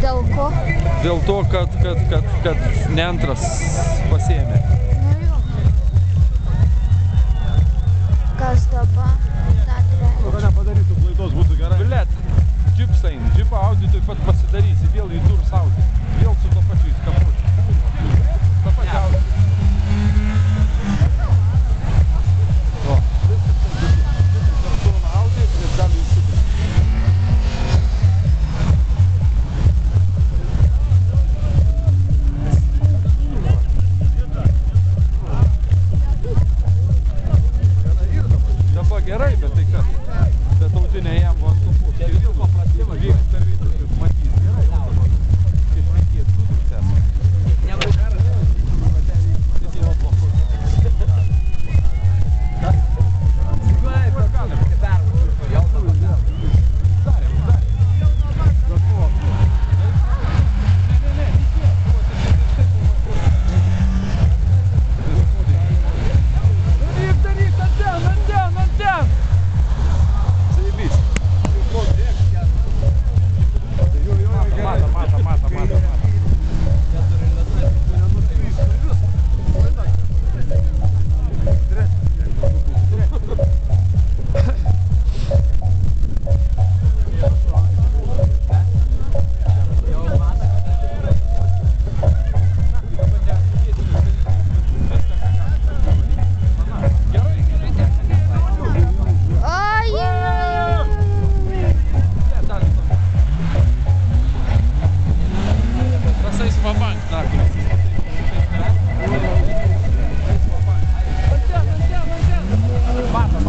Dėl ko? Dėl to, kad ne antras pasiėmė. Nu jo. Kas dabar? Tada nepadarytų klaidos, būtų gerai. Blet, džipsai, džipą Audi taip pat pasidarysi, vėl į durus Audi. Vėl su to pačiu įskapu. Ta pati Audi. O, viskas kartuona Audi ir gali įsipinti. Gerai, bet tai kas?